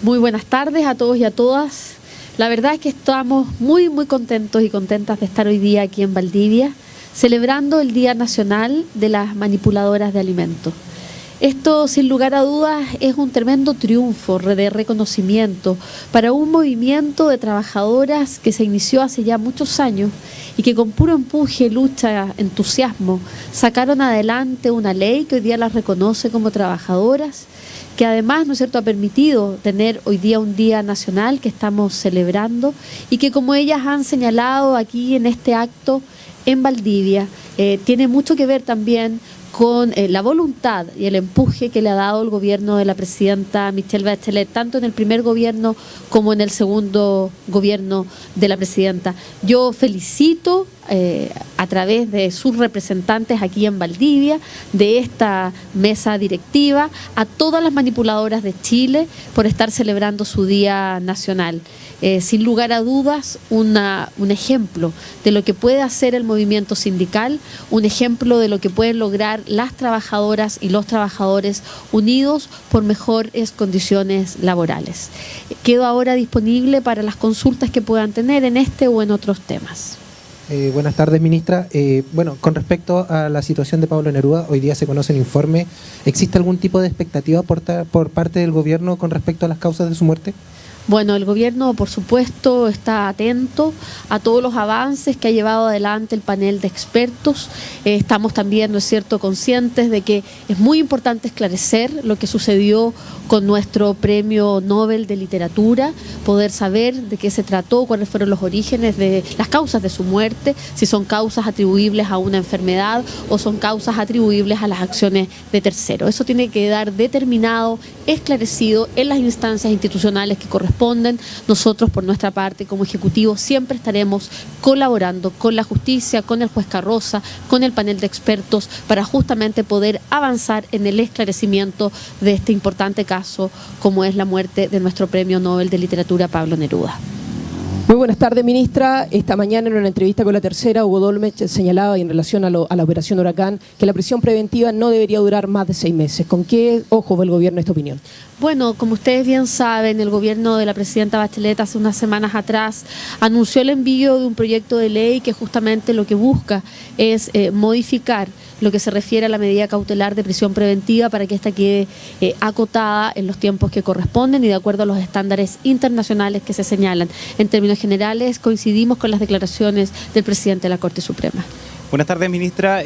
Muy buenas tardes a todos y a todas. La verdad es que estamos muy contentos y contentas de estar hoy día aquí en Valdivia, celebrando el Día Nacional de las Manipuladoras de Alimentos. Esto, sin lugar a dudas, es un tremendo triunfo de reconocimiento para un movimiento de trabajadoras que se inició hace ya muchos años y que con puro empuje, lucha, entusiasmo, sacaron adelante una ley que hoy día las reconoce como trabajadoras, que además, ¿no es cierto?, ha permitido tener hoy día un día nacional que estamos celebrando y que, como ellas han señalado aquí en este acto en Valdivia, tiene mucho que ver también con la voluntad y el empuje que le ha dado el gobierno de la presidenta Michelle Bachelet, tanto en el primer gobierno como en el segundo gobierno de la presidenta. Yo felicito a través de sus representantes aquí en Valdivia, de esta mesa directiva, a todas las manipuladoras de Chile por estar celebrando su Día Nacional. Sin lugar a dudas, un ejemplo de lo que puede hacer el movimiento sindical, un ejemplo de lo que pueden lograr las trabajadoras y los trabajadores unidos por mejores condiciones laborales. Quedo ahora disponible para las consultas que puedan tener en este o en otros temas. Buenas tardes, ministra. Bueno, con respecto a la situación de Pablo Neruda, hoy día se conoce el informe. ¿Existe algún tipo de expectativa por parte del gobierno con respecto a las causas de su muerte? Bueno, el gobierno, por supuesto, está atento a todos los avances que ha llevado adelante el panel de expertos. Estamos también, ¿no es cierto?, conscientes de que es muy importante esclarecer lo que sucedió con nuestro Premio Nobel de Literatura, poder saber de qué se trató, cuáles fueron los orígenes de las causas de su muerte, si son causas atribuibles a una enfermedad o son causas atribuibles a las acciones de terceros. Eso tiene que quedar determinado, esclarecido en las instancias institucionales que corresponden. Nosotros, por nuestra parte, como Ejecutivo, siempre estaremos colaborando con la justicia, con el juez Carroza, con el panel de expertos, para justamente poder avanzar en el esclarecimiento de este importante caso, como es la muerte de nuestro Premio Nobel de Literatura, Pablo Neruda. Muy buenas tardes, ministra. Esta mañana en una entrevista con La Tercera, Hugo Dolmetsch señalaba en relación a la operación Huracán que la prisión preventiva no debería durar más de 6 meses. ¿Con qué ojo ve el gobierno esta opinión? Bueno, como ustedes bien saben, el gobierno de la presidenta Bachelet hace unas semanas atrás anunció el envío de un proyecto de ley que justamente lo que busca es modificar lo que se refiere a la medida cautelar de prisión preventiva para que ésta quede acotada en los tiempos que corresponden y de acuerdo a los estándares internacionales que se señalan. En términos generales, coincidimos con las declaraciones del presidente de la Corte Suprema. Buenas tardes, ministra.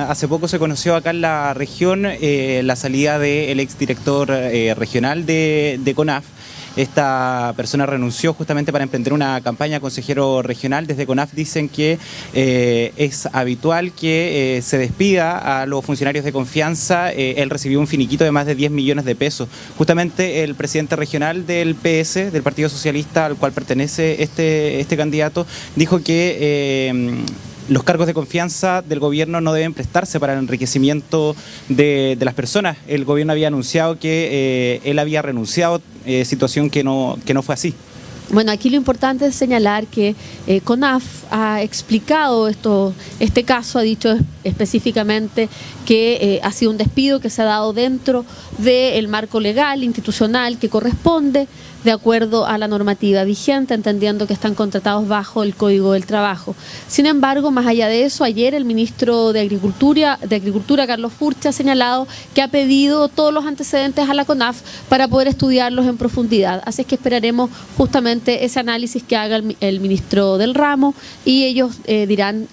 Hace poco se conoció acá en la región la salida del exdirector regional de CONAF. Esta persona renunció justamente para emprender una campaña consejero regional. Desde CONAF dicen que es habitual que se despida a los funcionarios de confianza. Él recibió un finiquito de más de 10 millones de pesos. Justamente el presidente regional del PS, del Partido Socialista, al cual pertenece este candidato, dijo que los cargos de confianza del gobierno no deben prestarse para el enriquecimiento de las personas. El gobierno había anunciado que él había renunciado, situación que no fue así. Bueno, aquí lo importante es señalar que CONAF ha explicado este caso, ha dicho específicamente que ha sido un despido que se ha dado dentro del marco legal, institucional que corresponde, de acuerdo a la normativa vigente, entendiendo que están contratados bajo el Código del Trabajo. Sin embargo, más allá de eso, ayer el ministro de Agricultura, Carlos Furch, ha señalado que ha pedido todos los antecedentes a la CONAF para poder estudiarlos en profundidad. Así es que esperaremos justamente ese análisis que haga el ministro del ramo y ellos dirán,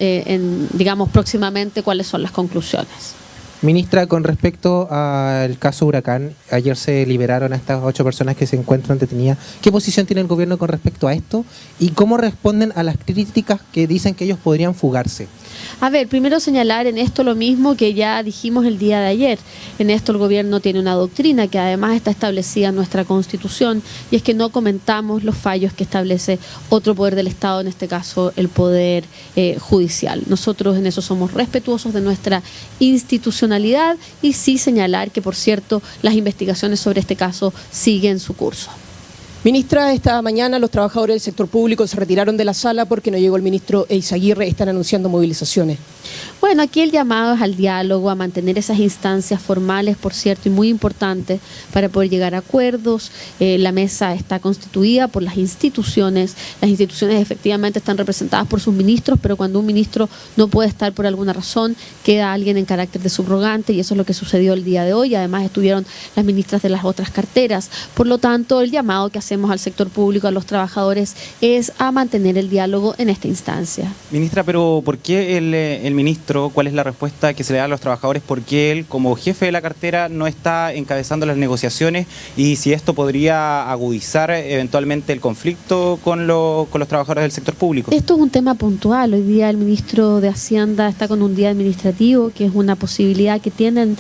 digamos, próximamente cuáles son las conclusiones. Ministra, con respecto al caso Huracán, ayer se liberaron a estas 8 personas que se encuentran detenidas. ¿Qué posición tiene el gobierno con respecto a esto? ¿Y cómo responden a las críticas que dicen que ellos podrían fugarse? A ver, primero señalar en esto lo mismo que ya dijimos el día de ayer. En esto el gobierno tiene una doctrina que además está establecida en nuestra Constitución y es que no comentamos los fallos que establece otro poder del Estado, en este caso el Poder Judicial. Nosotros en eso somos respetuosos de nuestra institucionalidad y sí señalar que, por cierto, las investigaciones sobre este caso siguen su curso. Ministra, esta mañana los trabajadores del sector público se retiraron de la sala porque no llegó el ministro Eizaguirre. Están anunciando movilizaciones. Bueno, aquí el llamado es al diálogo, a mantener esas instancias formales, por cierto, y muy importantes para poder llegar a acuerdos. La mesa está constituida por las instituciones efectivamente están representadas por sus ministros, pero cuando un ministro no puede estar por alguna razón, queda alguien en carácter de subrogante, y eso es lo que sucedió el día de hoy. Además estuvieron las ministras de las otras carteras. Por lo tanto, el llamado que hacemos al sector público, a los trabajadores, es a mantener el diálogo en esta instancia. Ministra, pero ¿por qué el ministro, cuál es la respuesta que se le da a los trabajadores? ¿Por qué él, como jefe de la cartera, no está encabezando las negociaciones? Y si esto podría agudizar eventualmente el conflicto con los trabajadores del sector público. Esto es un tema puntual. Hoy día el ministro de Hacienda está con un día administrativo, que es una posibilidad que tienen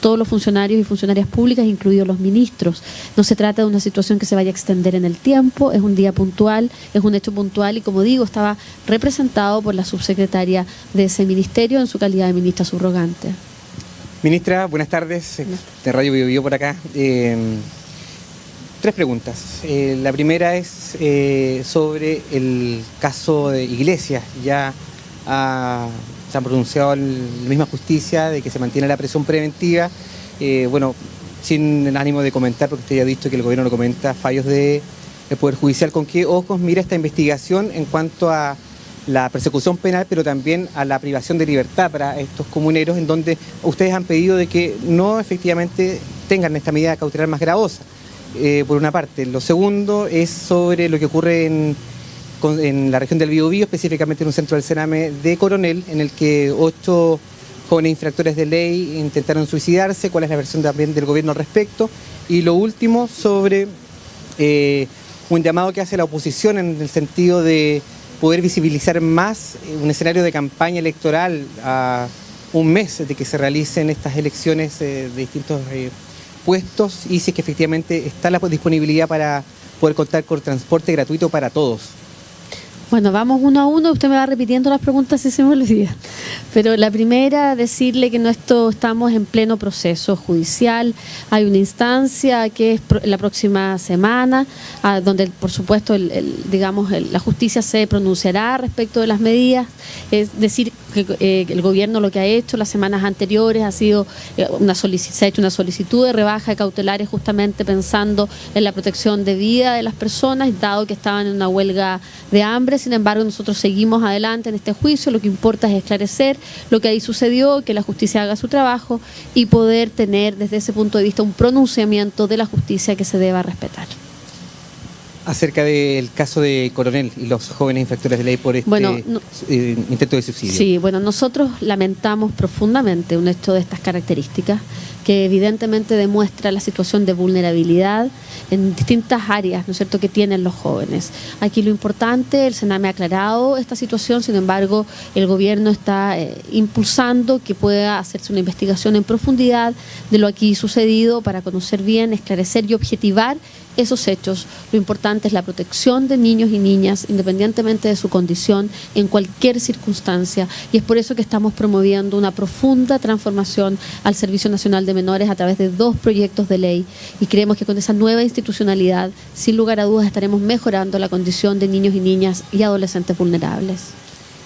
todos los funcionarios y funcionarias públicas, incluidos los ministros. No se trata de una situación que se vaya a extender en el tiempo, es un día puntual, es un hecho puntual, y como digo, estaba representado por la subsecretaria de ese ministerio en su calidad de ministra subrogante. Ministra, buenas tardes, de Radio Bio Bio por acá. Tres preguntas. La primera es sobre el caso de Iglesias. Ya se han pronunciado en la misma justicia de que se mantiene la prisión preventiva. Bueno, sin ánimo de comentar, porque usted ya ha visto que el gobierno no comenta fallos del Poder Judicial. ¿Con qué ojos mira esta investigación en cuanto a la persecución penal, pero también a la privación de libertad para estos comuneros, en donde ustedes han pedido de que no efectivamente tengan esta medida cautelar más gravosa, por una parte? Lo segundo es sobre lo que ocurre en la región del Biobío, específicamente en un centro del Sename de Coronel, en el que 8 jóvenes infractores de ley intentaron suicidarse. ¿Cuál es la versión también del gobierno al respecto? Y lo último, sobre un llamado que hace la oposición en el sentido de poder visibilizar más un escenario de campaña electoral a un mes de que se realicen estas elecciones de distintos puestos, y si es que efectivamente está la disponibilidad para poder contar con transporte gratuito para todos. Bueno, vamos uno a uno, usted me va repitiendo las preguntas si se me olvida. Pero la primera, decirle que estamos en pleno proceso judicial. Hay una instancia que es la próxima semana, donde por supuesto la justicia se pronunciará respecto de las medidas. Es decir, que el gobierno lo que ha hecho las semanas anteriores ha sido se ha hecho una solicitud de rebaja de cautelares, justamente pensando en la protección de vida de las personas, dado que estaban en una huelga de hambre. Sin embargo, nosotros seguimos adelante en este juicio. Lo que importa es esclarecer lo que ahí sucedió, que la justicia haga su trabajo y poder tener desde ese punto de vista un pronunciamiento de la justicia que se deba respetar. Acerca del caso de Coronel y los jóvenes infractores de ley por intento de suicidio. Sí, bueno, nosotros lamentamos profundamente un hecho de estas características, que evidentemente demuestra la situación de vulnerabilidad en distintas áreas, ¿no es cierto?, que tienen los jóvenes. Aquí lo importante, el Sename ha aclarado esta situación, sin embargo, el gobierno está impulsando que pueda hacerse una investigación en profundidad de lo aquí sucedido para conocer bien, esclarecer y objetivar esos hechos. Lo importante es la protección de niños y niñas, independientemente de su condición, en cualquier circunstancia, y es por eso que estamos promoviendo una profunda transformación al Servicio Nacional de Menores a través de 2 proyectos de ley, y creemos que con esa nueva institucionalidad, sin lugar a dudas, estaremos mejorando la condición de niños y niñas y adolescentes vulnerables.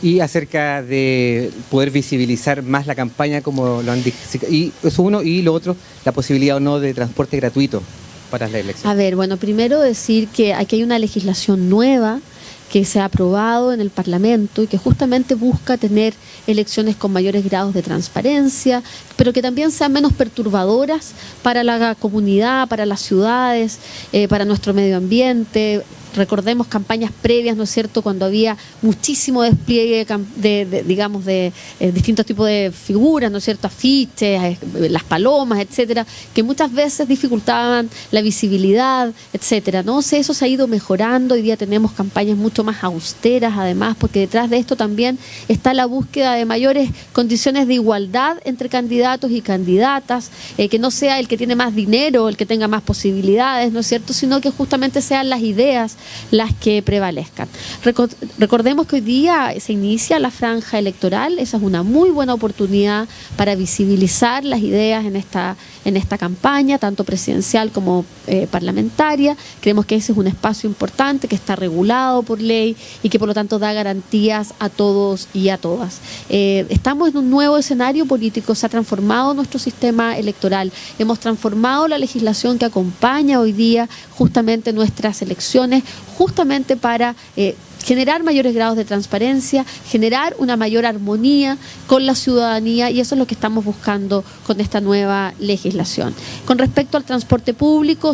Y acerca de poder visibilizar más la campaña, como lo han dicho, y eso uno, y lo otro, la posibilidad o no de transporte gratuito para la elección. A ver, bueno, primero decir que aquí hay una legislación nueva que se ha aprobado en el Parlamento y que justamente busca tener elecciones con mayores grados de transparencia, pero que también sean menos perturbadoras para la comunidad, para las ciudades, para nuestro medio ambiente. Recordemos campañas previas, ¿no es cierto?, cuando había muchísimo despliegue de distintos tipos de figuras, ¿no es cierto?, afiches, las palomas, etcétera, que muchas veces dificultaban la visibilidad, etcétera, ¿no? Eso se ha ido mejorando. Hoy día tenemos campañas mucho más austeras, además, porque detrás de esto también está la búsqueda de mayores condiciones de igualdad entre candidatos y candidatas, que no sea el que tiene más dinero, el que tenga más posibilidades, ¿no es cierto?, sino que justamente sean las ideas las que prevalezcan. Recordemos que hoy día se inicia la franja electoral, esa es una muy buena oportunidad para visibilizar las ideas en esta campaña, tanto presidencial como parlamentaria. Creemos que ese es un espacio importante que está regulado por ley y que por lo tanto da garantías a todos y a todas. Estamos en un nuevo escenario político, se ha transformado nuestro sistema electoral, hemos transformado la legislación que acompaña hoy día justamente nuestras elecciones, justamente para generar mayores grados de transparencia, generar una mayor armonía con la ciudadanía, y eso es lo que estamos buscando con esta nueva legislación. Con respecto al transporte público,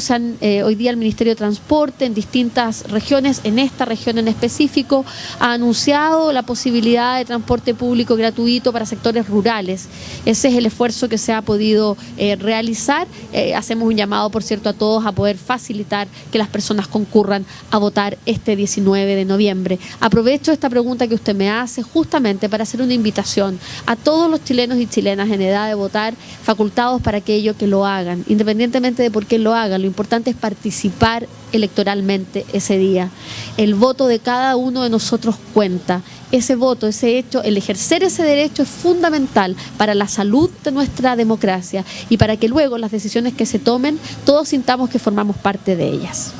hoy día el Ministerio de Transporte en distintas regiones, en esta región en específico, ha anunciado la posibilidad de transporte público gratuito para sectores rurales. Ese es el esfuerzo que se ha podido realizar. Hacemos un llamado, por cierto, a todos a poder facilitar que las personas concurran a votar este 19 de noviembre. Aprovecho esta pregunta que usted me hace justamente para hacer una invitación a todos los chilenos y chilenas en edad de votar, facultados para aquello que lo hagan, independientemente de por qué lo hagan. Lo importante es participar electoralmente ese día. El voto de cada uno de nosotros cuenta. Ese voto, ese hecho, el ejercer ese derecho es fundamental para la salud de nuestra democracia y para que luego las decisiones que se tomen todos sintamos que formamos parte de ellas.